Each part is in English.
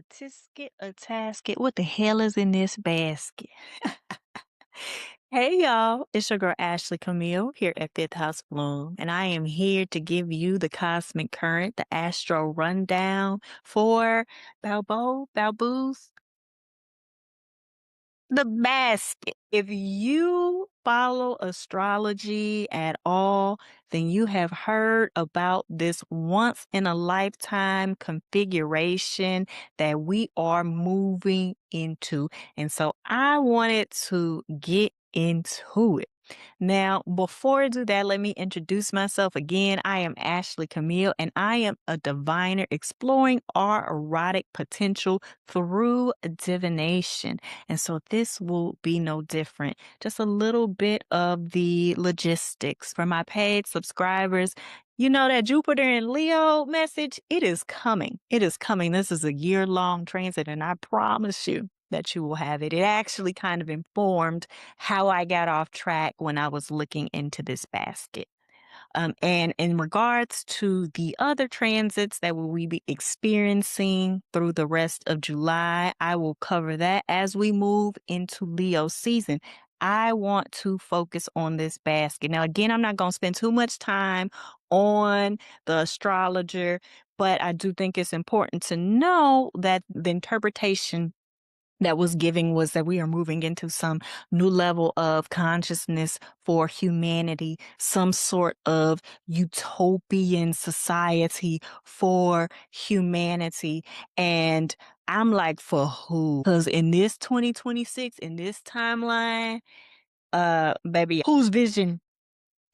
A tisket, a tasket. What the hell is in this basket? Hey y'all, it's your girl Ashley Camille here at Fifth House Bloom, and I am here to give you the cosmic current, the astro rundown for Balbo's the basket. If you follow astrology at all, then you have heard about this once in a lifetime configuration that we are moving into. And so I wanted to get into it. Now, before I do that, let me introduce myself again. I am Ashley Camille, and I am a diviner exploring our erotic potential through divination. And so this will be no different. Just a little bit of the logistics for my paid subscribers. You know that Jupiter and Leo message? It is coming. It is coming. This is a year-long transit, and I promise you that you will have it. It actually kind of informed how I got off track when I was looking into this basket. And in regards to the other transits that will we be experiencing through the rest of July, I will cover that as we move into Leo season. I want to focus on this basket. Now, again, I'm not going to spend too much time on the astrologer, but I do think it's important to know that the interpretation that was giving was that we are moving into some new level of consciousness for humanity, some sort of utopian society for humanity. And I'm like, for who? Because in this 2026, in this timeline, baby, whose vision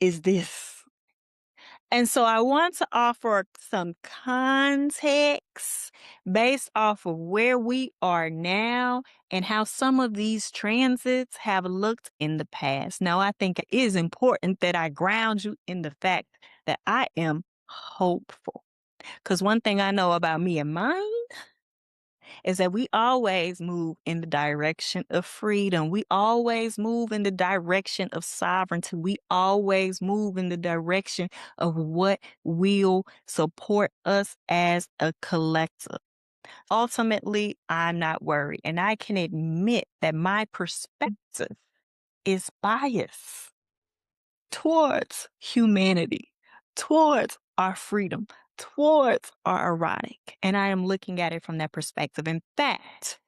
is this? And so I want to offer some context based off of where we are now and how some of these transits have looked in the past. Now, I think it is important that I ground you in the fact that I am hopeful. Because one thing I know about me and mine is that we always move in the direction of freedom. We always move in the direction of sovereignty. We always move in the direction of what will support us as a collective. Ultimately, I'm not worried, and I can admit that my perspective is biased towards humanity, towards our freedom, towards our erotic. And I am looking at it from that perspective. In fact,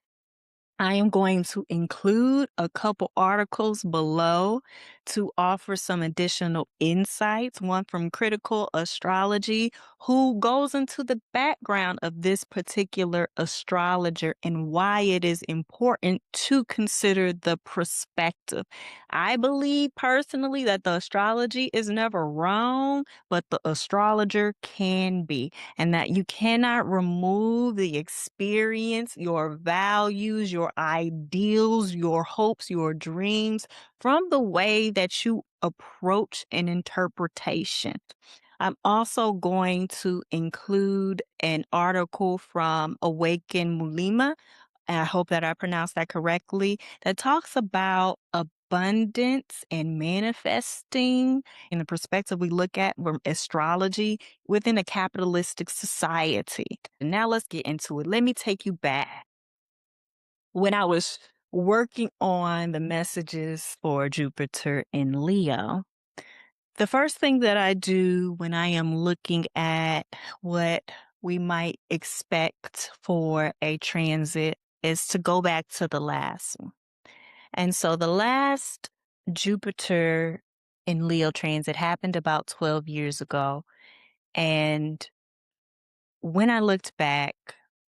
I am going to include a couple articles below to offer some additional insights. One from Critical Astrology, who goes into the background of this particular astrologer and why it is important to consider the perspective. I believe personally that the astrology is never wrong, but the astrologer can be, and that you cannot remove the experience, your values, your ideals, your hopes, your dreams from the way that you approach an interpretation. I'm also going to include an article from Awaken Mulima, and I hope that I pronounced that correctly, that talks about abundance and manifesting in the perspective we look at from astrology within a capitalistic society. Now let's get into it. Let me take you back. When I was working on the messages for Jupiter in Leo, the first thing that I do when I am looking at what we might expect for a transit is to go back to the last one. And so the last Jupiter in Leo transit happened about 12 years ago. And when I looked back,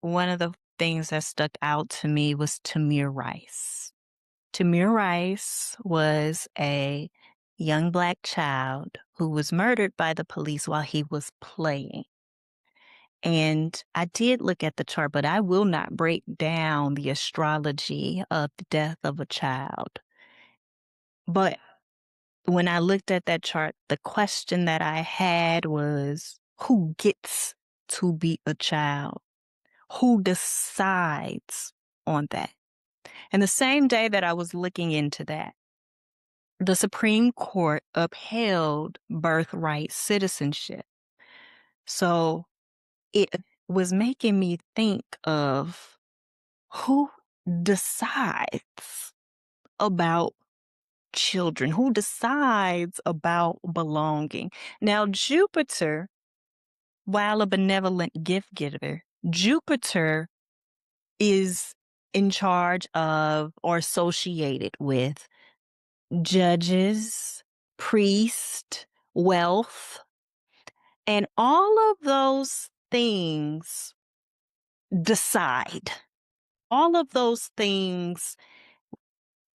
one of the things that stuck out to me was Tamir Rice. Tamir Rice was a young Black child who was murdered by the police while he was playing. And I did look at the chart, but I will not break down the astrology of the death of a child. But when I looked at that chart, the question that I had was, who gets to be a child? Who decides on that? And the same day that I was looking into that, the Supreme Court upheld birthright citizenship. So it was making me think of who decides about children? Who decides about belonging? Now, Jupiter, while a benevolent gift giver, Jupiter is in charge of or associated with judges, priests, wealth, and all of those things decide. All of those things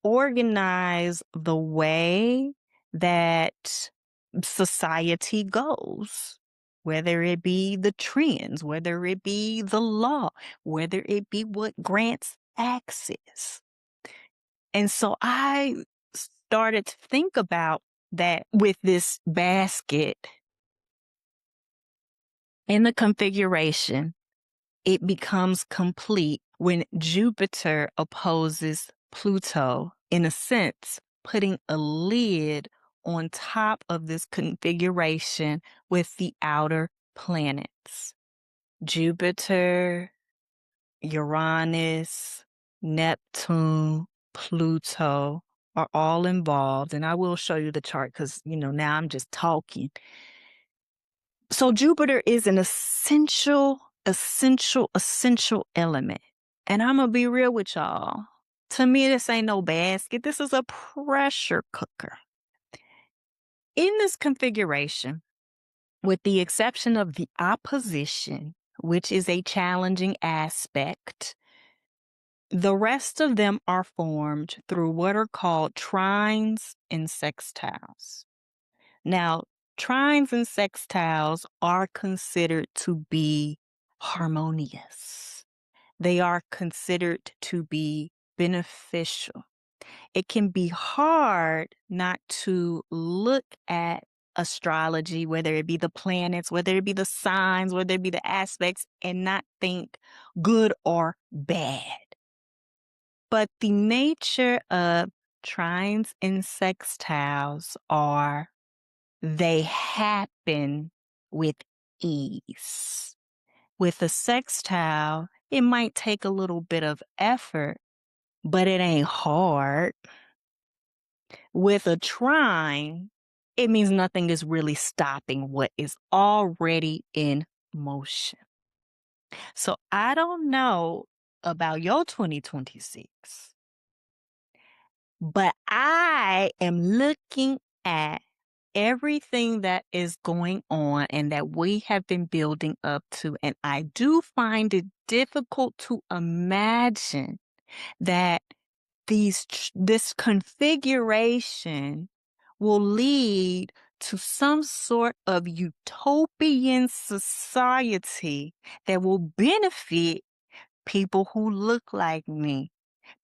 organize the way that society goes, whether it be the trends, whether it be the law, whether it be what grants access. And so I started to think about that with this basket in the configuration. It becomes complete when Jupiter opposes Pluto, in a sense, putting a lid on top of this configuration with the outer planets. Jupiter, Uranus, Neptune, Pluto are all involved. And I will show you the chart because, now I'm just talking. So Jupiter is an essential element. And I'm going to be real with y'all. To me, this ain't no basket. This is a pressure cooker. In this configuration, with the exception of the opposition, which is a challenging aspect, the rest of them are formed through what are called trines and sextiles. Now, trines and sextiles are considered to be harmonious. They are considered to be beneficial. It can be hard not to look at astrology, whether it be the planets, whether it be the signs, whether it be the aspects, and not think good or bad. But the nature of trines and sextiles are they happen with ease. With a sextile, it might take a little bit of effort, but it ain't hard. With a trine, it means nothing is really stopping what is already in motion. So I don't know about your 2026, but I am looking at everything that is going on and that we have been building up to. And I do find it difficult to imagine that this configuration will lead to some sort of utopian society that will benefit people who look like me,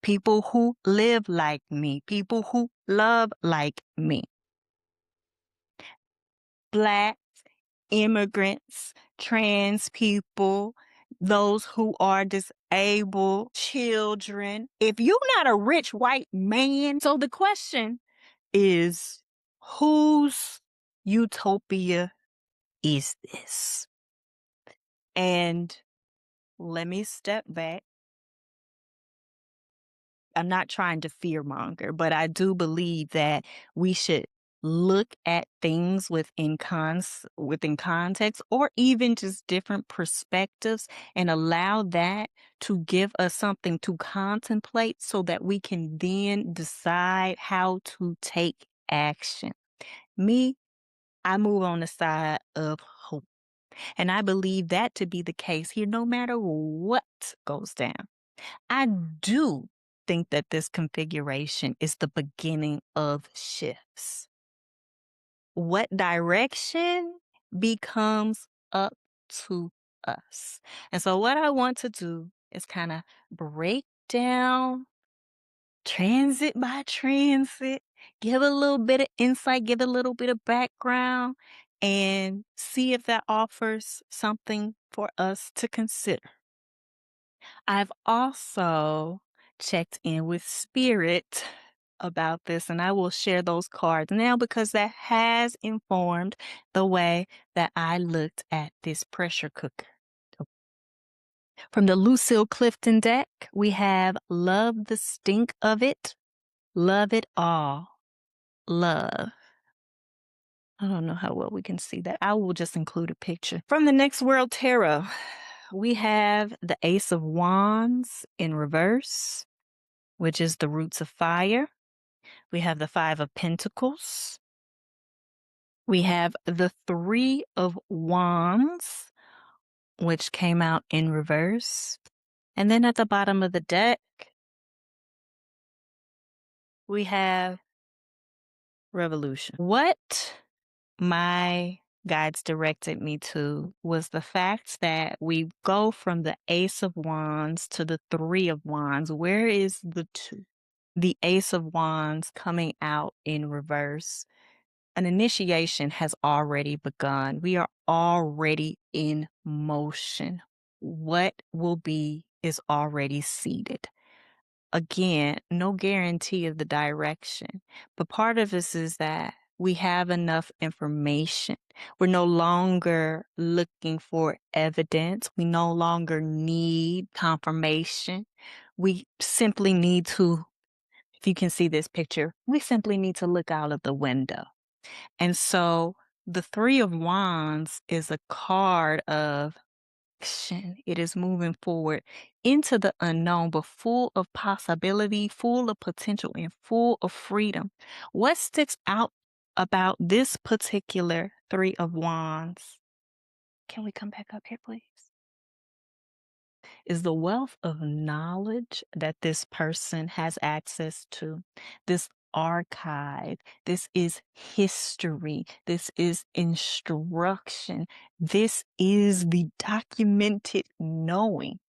people who live like me, people who love like me. Black immigrants, trans people, those who are disabled, children. If you're not a rich white man, so the question is, whose utopia is this? And let me step back. I'm not trying to fearmonger, but I do believe that we should look at things within context or even just different perspectives and allow that to give us something to contemplate so that we can then decide how to take action. Me, I move on the side of hope. And I believe that to be the case here, no matter what goes down. I do think that this configuration is the beginning of shifts. What direction becomes up to us. And so what I want to do is kind of break down transit by transit, give a little bit of insight, give a little bit of background, and see if that offers something for us to consider. I've also checked in with Spirit about this, and I will share those cards now because that has informed the way that I looked at this pressure cooker. From the Lucille Clifton deck, we have Love the Stink of It, Love It All, Love. I don't know how well we can see that. I will just include a picture. From the Next World Tarot, we have the Ace of Wands in reverse, which is the roots of fire. We have the Five of Pentacles. We have the Three of Wands, which came out in reverse. And then at the bottom of the deck, we have Revolution. What my guides directed me to was the fact that we go from the Ace of Wands to the Three of Wands. Where is the two? The Ace of Wands coming out in reverse. An initiation has already begun. We are already in motion. What will be is already seated. Again, no guarantee of the direction, but part of this is that we have enough information. We're no longer looking for evidence. We no longer need confirmation. We simply need to, if you can see this picture, we simply need to look out of the window. And so the Three of Wands is a card of action. It is moving forward into the unknown, but full of possibility, full of potential, and full of freedom. What sticks out about this particular Three of Wands? Can we come back up here, please? Is the wealth of knowledge that this person has access to, this archive, this is history, this is instruction, this is the documented knowing.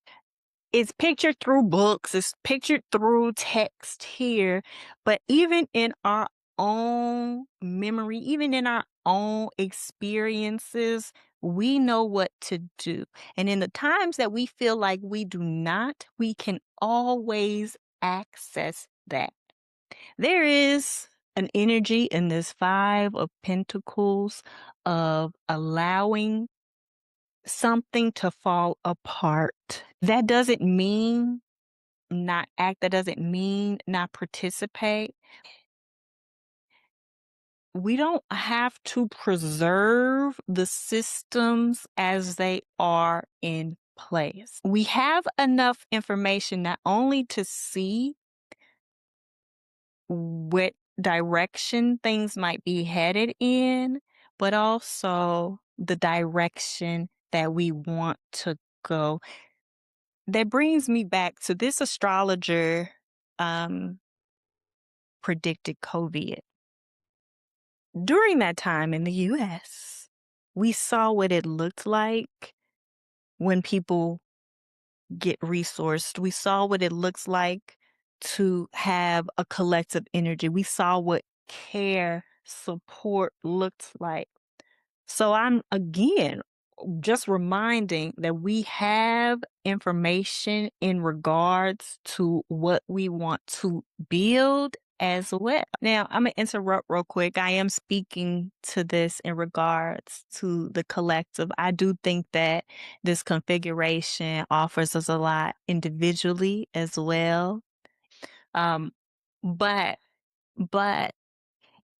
It's pictured through books, it's pictured through text here, but even in our own memory, even in our own experiences, we know what to do. And in the times that we feel like we do not, we can always access that. There is an energy in this Five of Pentacles of allowing something to fall apart. That doesn't mean not act, that doesn't mean not participate. We don't have to preserve the systems as they are in place. We have enough information not only to see what direction things might be headed in, but also the direction that we want to go. That brings me back to this astrologer predicted COVID. During that time in the US, we saw what it looked like when people get resourced. We saw what it looks like to have a collective energy. We saw what care, support looks like. So I'm again just reminding that we have information in regards to what we want to build as well. Now, I'm going to interrupt real quick. I am speaking to this in regards to the collective. I do think that this configuration offers us a lot individually as well. Um, but, but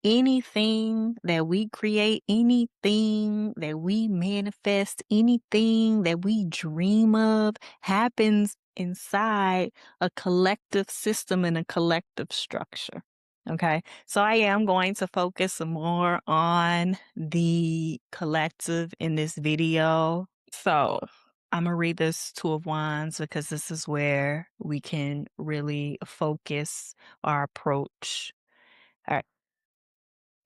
anything that we create, anything that we manifest, anything that we dream of happens inside a collective system and a collective structure. Okay, so I am going to focus more on the collective in this video. So I'm gonna read this Two of Wands because this is where we can really focus our approach. All right.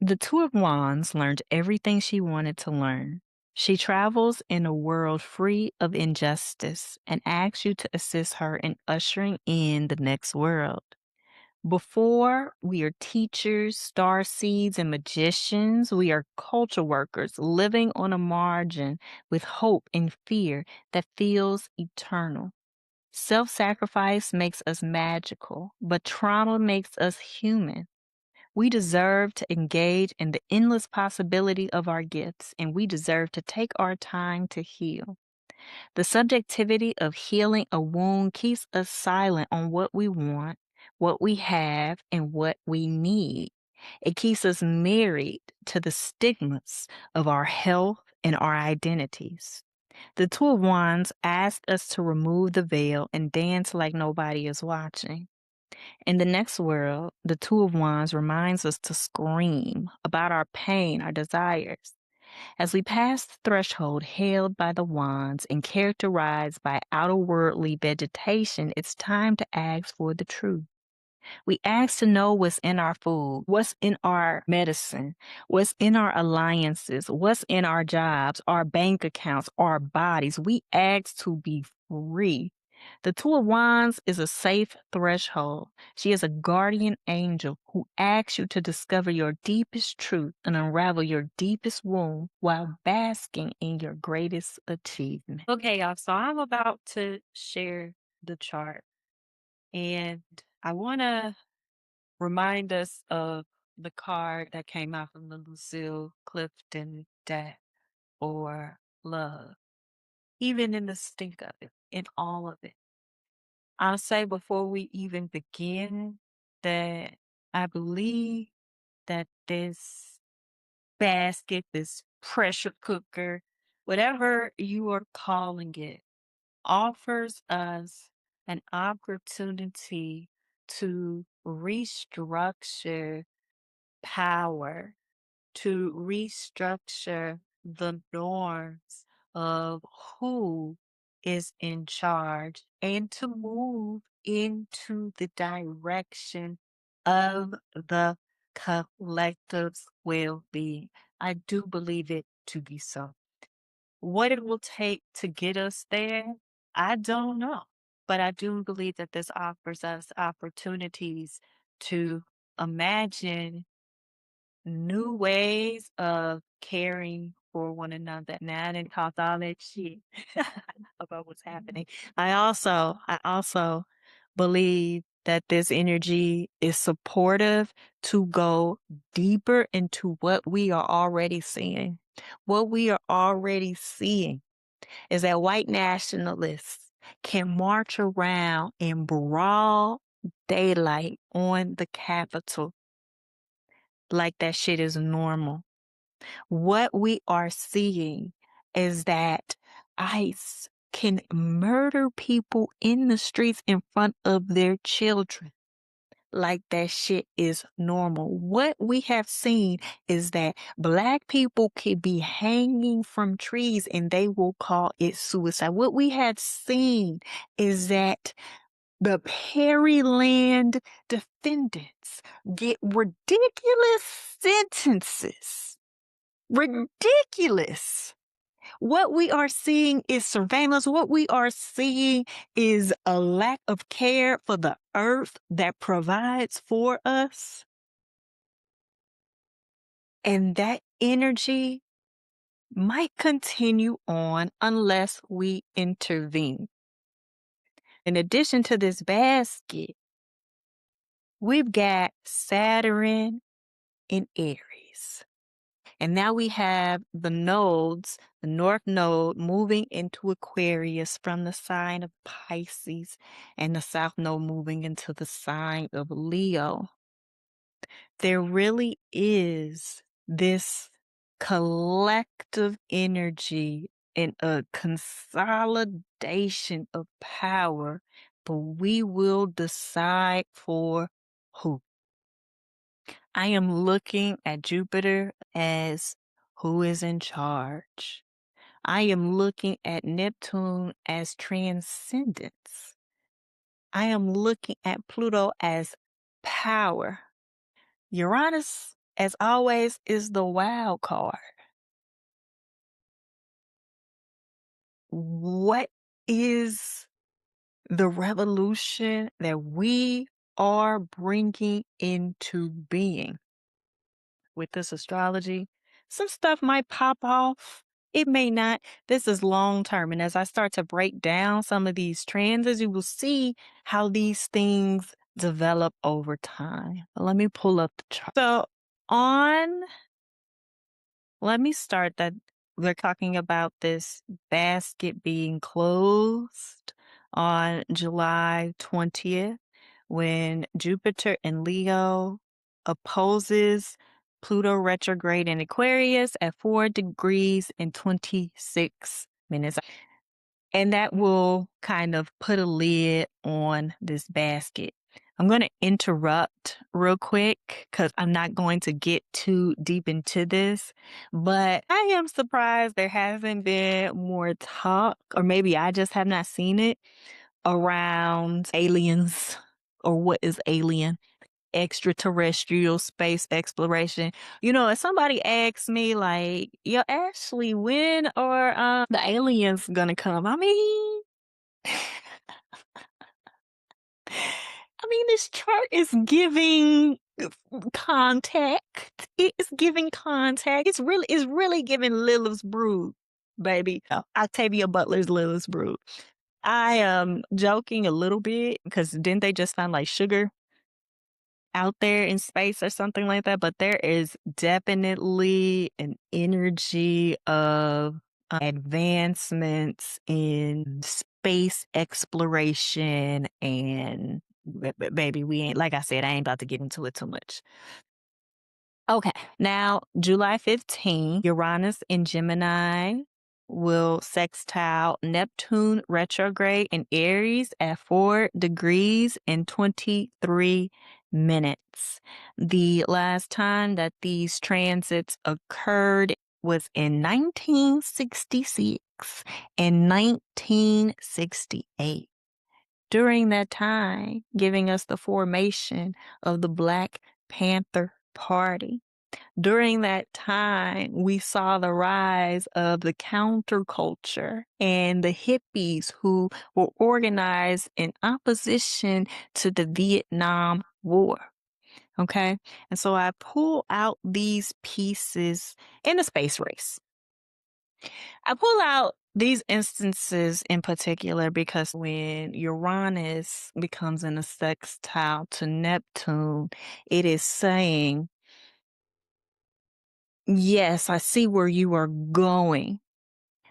The Two of Wands learned everything she wanted to learn. She travels in a world free of injustice and asks you to assist her in ushering in the next world. Before, we are teachers, star seeds, and magicians. We are culture workers living on a margin with hope and fear that feels eternal. Self-sacrifice makes us magical, but trauma makes us human. We deserve to engage in the endless possibility of our gifts, and we deserve to take our time to heal. The subjectivity of healing a wound keeps us silent on what we want, what we have, and what we need. It keeps us married to the stigmas of our health and our identities. The Two of Wands asks us to remove the veil and dance like nobody is watching. In the next world, the Two of Wands reminds us to scream about our pain, our desires. As we pass the threshold held by the wands and characterized by outer worldly vegetation, it's time to ask for the truth. We ask to know what's in our food, what's in our medicine, what's in our alliances, what's in our jobs, our bank accounts, our bodies. We ask to be free. The Two of Wands is a safe threshold. She is a guardian angel who asks you to discover your deepest truth and unravel your deepest wound while basking in your greatest achievement. Okay, y'all. So I'm about to share the chart, and I want to remind us of the card that came out from the Lucille Clifton deck, or love, even in the stink of it, in all of it. I'll say before we even begin that I believe that this basket, this pressure cooker, whatever you are calling it, offers us an opportunity to restructure power, to restructure the norms of who is in charge, and to move into the direction of the collective's well being. I do believe it to be so. What it will take to get us there, I don't know. But I do believe that this offers us opportunities to imagine new ways of caring for one another. Now I didn't talk all that shit about what's happening. I also believe that this energy is supportive to go deeper into what we are already seeing. What we are already seeing is that white nationalists can march around in broad daylight on the Capitol like that shit is normal. What we are seeing is that ICE can murder people in the streets in front of their children like that shit is normal. What we have seen is that Black people can be hanging from trees and they will call it suicide. What we have seen is that the Perryland defendants get ridiculous sentences. Ridiculous. What we are seeing is surveillance. What we are seeing is a lack of care for the earth that provides for us. And that energy might continue on unless we intervene. In addition to this basket, we've got Saturn in Aries. And now we have the nodes, the North Node moving into Aquarius from the sign of Pisces, and the South Node moving into the sign of Leo. There really is this collective energy and a consolidation of power, but we will decide for who. I am looking at Jupiter as who is in charge. I am looking at Neptune as transcendence. I am looking at Pluto as power. Uranus, as always, is the wild card. What is the revolution that we are bringing into being? With this astrology, some stuff might pop off. It may not. This is long term. And as I start to break down some of these transits, you will see how these things develop over time. But let me pull up the chart. So let me start that We're talking about this basket being closed on July 20th when Jupiter in Leo opposes Pluto retrograde in Aquarius at 4 degrees and 26 minutes. And that will kind of put a lid on this basket. I'm going to interrupt real quick because I'm not going to get too deep into this, but I am surprised there hasn't been more talk, or maybe I just have not seen it, around aliens or what is alien, extraterrestrial space exploration. If somebody asks me like, yo, Ashley, when are the aliens gonna come? This chart is giving contact. It is giving contact. It's really giving Lilith's brood, baby. Octavia Butler's Lilith's brood. I am joking a little bit because didn't they just find like sugar out there in space or something like that? But there is definitely an energy of advancements in space exploration and baby, we ain't, like I said, I ain't about to get into it too much. Okay, now July 15th, Uranus in Gemini will sextile Neptune retrograde in Aries at 4 degrees and 23 minutes. The last time that these transits occurred was in 1966 and 1968. During that time, giving us the formation of the Black Panther Party. During that time, we saw the rise of the counterculture and the hippies who were organized in opposition to the Vietnam War. Okay. And so I pull out these pieces in a space race. I pull out these instances in particular because when Uranus becomes in a sextile to Neptune, it is saying, yes, I see where you are going,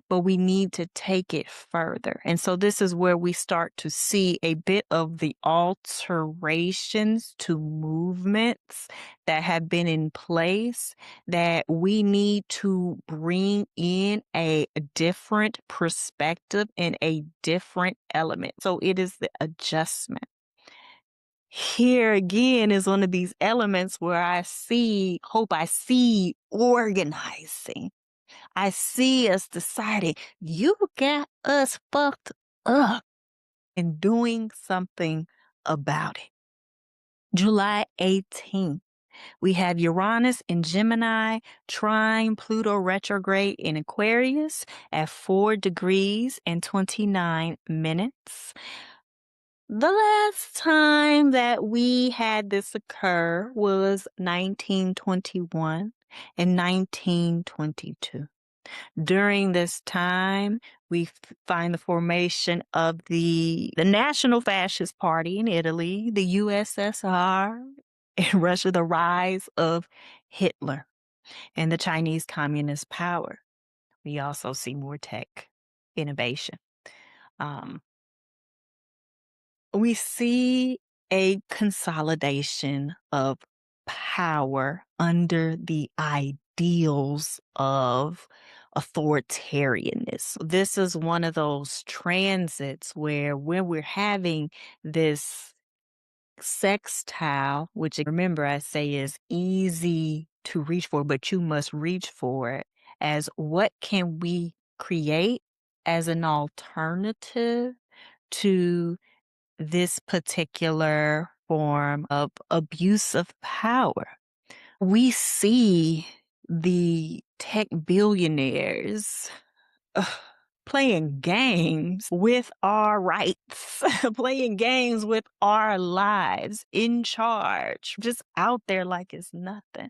but we need to take it further. And so this is where we start to see a bit of the alterations to movements that have been in place that we need to bring in a different perspective and a different element. So it is the adjustment. Here again is one of these elements where I see organizing. I see us deciding, you got us fucked up and doing something about it. July 18th, we have Uranus in Gemini, trine Pluto retrograde in Aquarius at 4 degrees and 29 minutes. The last time that we had this occur was 1921 and 1922. During this time, we find the formation of the National Fascist Party in Italy, the USSR, in Russia, the rise of Hitler, and the Chinese Communist power. We also see more tech innovation. We see a consolidation of power under the ideals of authoritarianism. This is one of those transits where when we're having this sextile, which remember I say is easy to reach for, but you must reach for it, as what can we create as an alternative to this particular form of abuse of power. We see the tech billionaires playing games with our rights, playing games with our lives, in charge, just out there like it's nothing.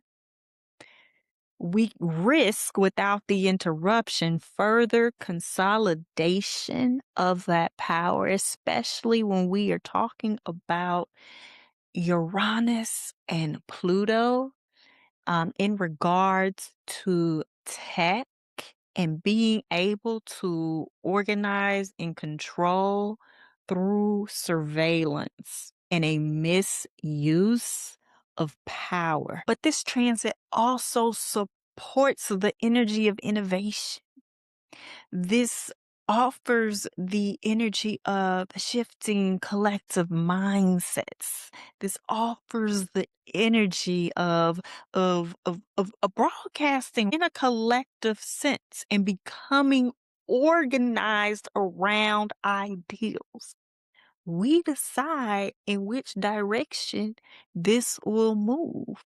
We risk, without the interruption, further consolidation of that power, especially when we are talking about Uranus and Pluto in regards to tech and being able to organize and control through surveillance and a misuse of power. But this transit also supports the energy of innovation. This offers the energy of shifting collective mindsets. This offers the energy of broadcasting in a collective sense and becoming organized around ideals. We decide in which direction this will move.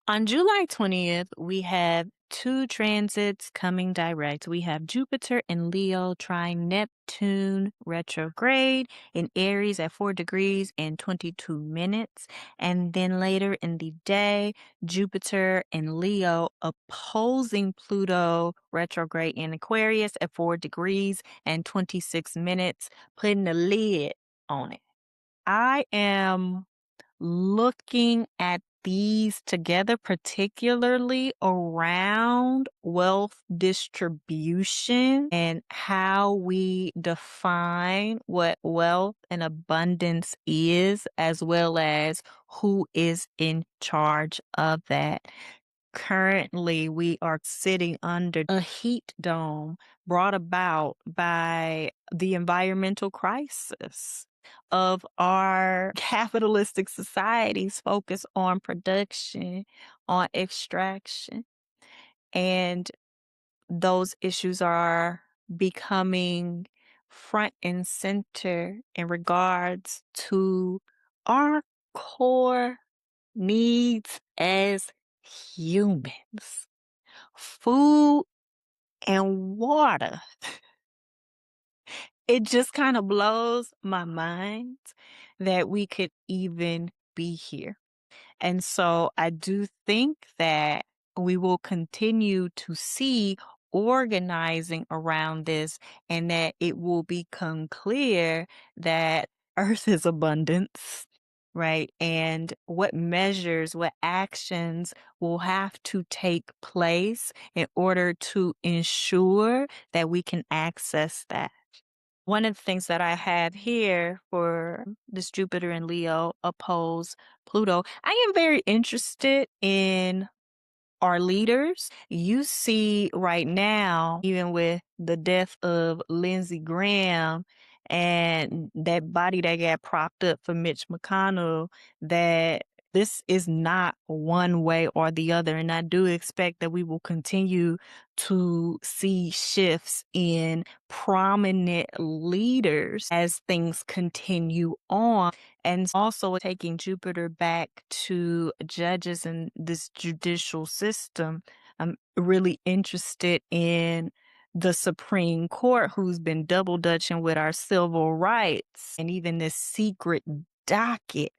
On July 20th, we have two transits coming direct. We have Jupiter in Leo trying Neptune retrograde in Aries at 4 degrees and 22 minutes. And then later in the day, Jupiter in Leo opposing Pluto retrograde in Aquarius at 4 degrees and 26 minutes, putting the lid on it. I am looking at these together, particularly around wealth distribution and how we define what wealth and abundance is, as well as who is in charge of that. Currently, we are sitting under a heat dome brought about by the environmental crisis of our capitalistic societies focused on production, on extraction. And those issues are becoming front and center in regards to our core needs as humans. Food and water. It just kind of blows my mind that we could even be here. And so I do think that we will continue to see organizing around this and that it will become clear that Earth is abundance, right? And what measures, what actions will have to take place in order to ensure that we can access that. One of the things that I have here for this Jupiter and Leo oppose Pluto, I am very interested in our leaders. You see right now, even with the death of Lindsey Graham and that body that got propped up for Mitch McConnell, that this is not one way or the other. And I do expect that we will continue to see shifts in prominent leaders as things continue on. And also taking Jupiter back to judges and this judicial system. I'm really interested in the Supreme Court, who's been double dutching with our civil rights and even this secret docket,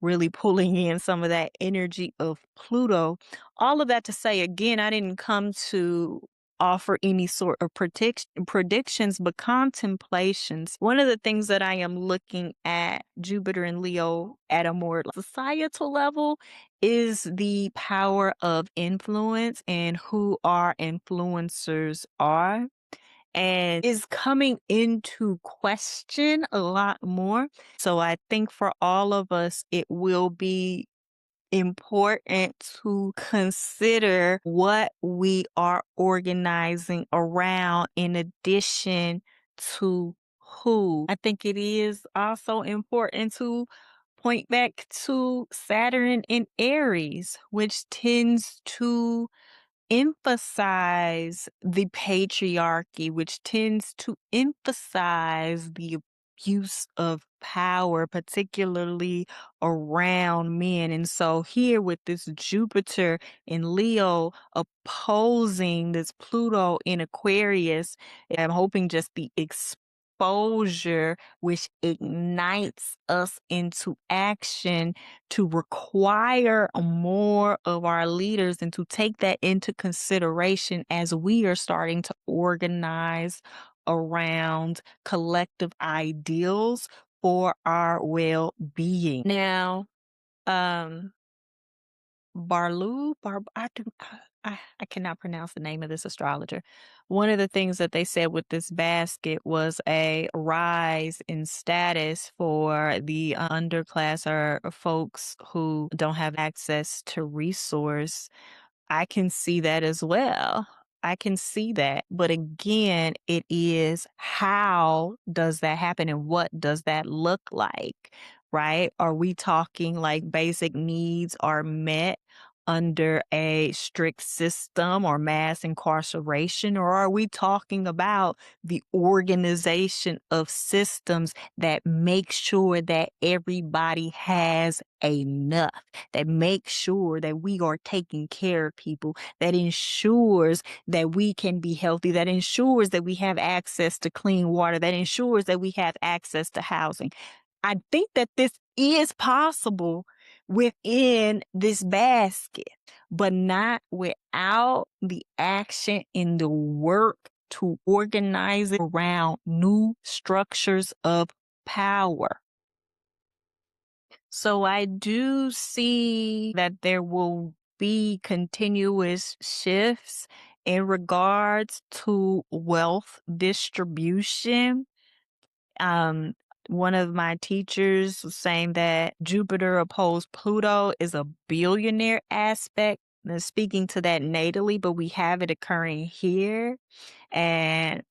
really pulling in some of that energy of Pluto. All of that to say, again, I didn't come to offer any sort of predictions, but contemplations. One of the things that I am looking at Jupiter and Leo at a more societal level is the power of influence and who our influencers are. And is coming into question a lot more. So I think for all of us, it will be important to consider what we are organizing around in addition to who. I think it is also important to point back to Saturn in Aries, which tends to emphasize the patriarchy, which tends to emphasize the abuse of power, particularly around men. And so here with this Jupiter in Leo opposing this Pluto in Aquarius, I'm hoping just the exposure which ignites us into action to require more of our leaders and to take that into consideration as we are starting to organize around collective ideals for our well-being. Now, Barlow, I cannot pronounce the name of this astrologer. One of the things that they said with this basket was a rise in status for the underclass or folks who don't have access to resource. I can see that as well. I can see that. But again, it is how does that happen and what does that look like, right? Are we talking like basic needs are met under a strict system or mass incarceration? Or are we talking about the organization of systems that make sure that everybody has enough? That makes sure that we are taking care of people, that ensures that we can be healthy, that ensures that we have access to clean water, that ensures that we have access to housing. I think that this is possible within this basket, but not without the action in the work to organize it around new structures of power. So I do see that there will be continuous shifts in regards to wealth distribution. Um, One of my teachers was saying that Jupiter opposed Pluto is a billionaire aspect. Speaking to that natally, but we have it occurring here. And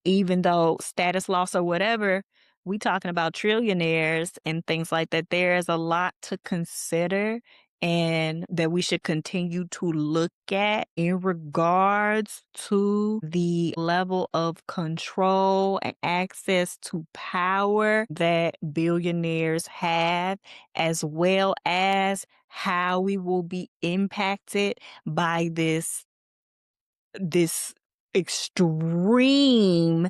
even though status loss or whatever, we talking about trillionaires and things like that. There's a lot to consider and that we should continue to look at in regards to the level of control and access to power that billionaires have, as well as how we will be impacted by this extreme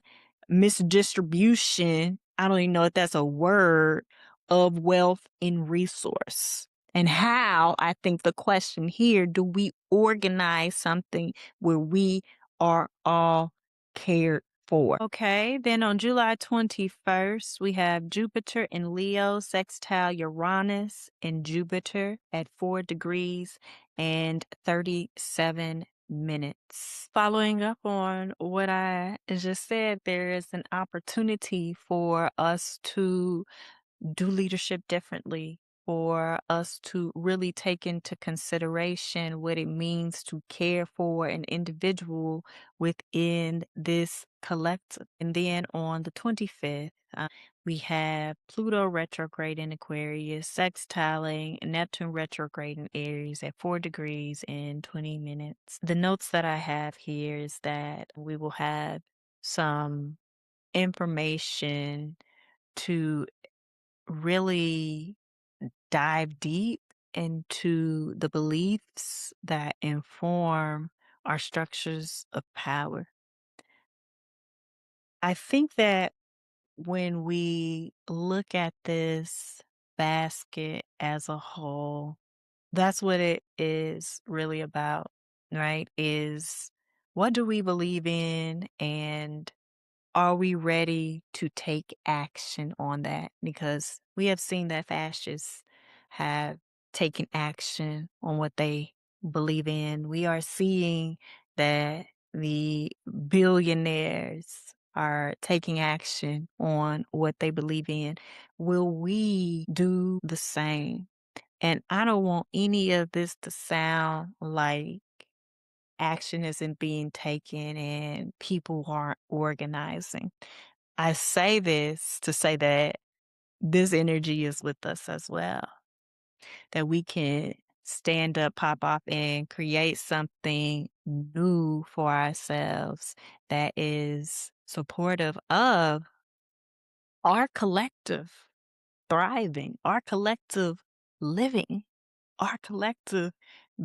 misdistribution, I don't even know if that's a word, of wealth and resource. And how, I think the question here, do we organize something where we are all cared for? Okay, then on July 21st, we have Jupiter in Leo sextile Uranus in Jupiter at 4 degrees and 37 minutes. Following up on what I just said, there is an opportunity for us to do leadership differently, for us to really take into consideration what it means to care for an individual within this collective. And then on the 25th, we have Pluto retrograde in Aquarius, sextiling Neptune retrograde in Aries at 4 degrees and 20 minutes. The notes that I have here is that we will have some information to really dive deep into the beliefs that inform our structures of power. I think that when we look at this basket as a whole, that's what it is really about, right? Is what do we believe in and are we ready to take action on that? Because we have seen that fascists have taken action on what they believe in. We are seeing that the billionaires are taking action on what they believe in. Will we do the same? And I don't want any of this to sound like action isn't being taken and people aren't organizing. I say this to say that this energy is with us as well, that we can stand up, pop off, and create something new for ourselves that is supportive of our collective thriving, our collective living, our collective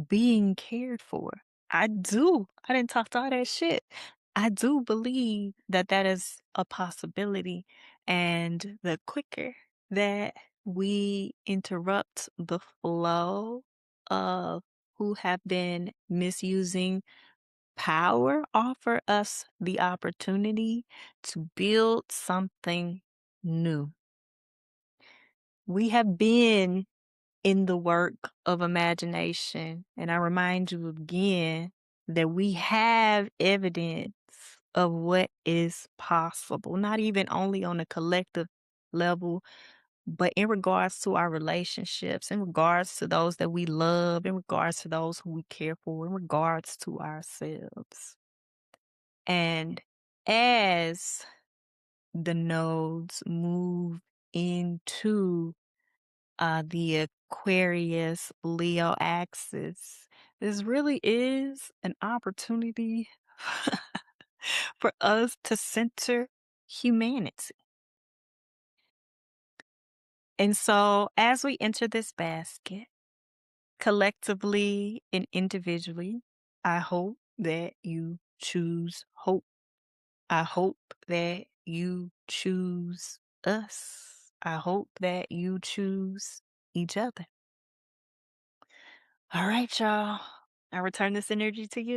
being cared for. I do. I didn't talk to all that shit. I do believe that that is a possibility. And the quicker that we interrupt the flow of who have been misusing power, offer us the opportunity to build something new. We have been in the work of imagination. And I remind you again that we have evidence of what is possible, not even only on a collective level, but in regards to our relationships, in regards to those that we love, in regards to those who we care for, in regards to ourselves. And as the nodes move into the Aquarius Leo axis, this really is an opportunity for us to center humanity. And so, as we enter this basket, collectively and individually, I hope that you choose hope. I hope that you choose us. I hope that you choose each other. All right, y'all. I return this energy to you.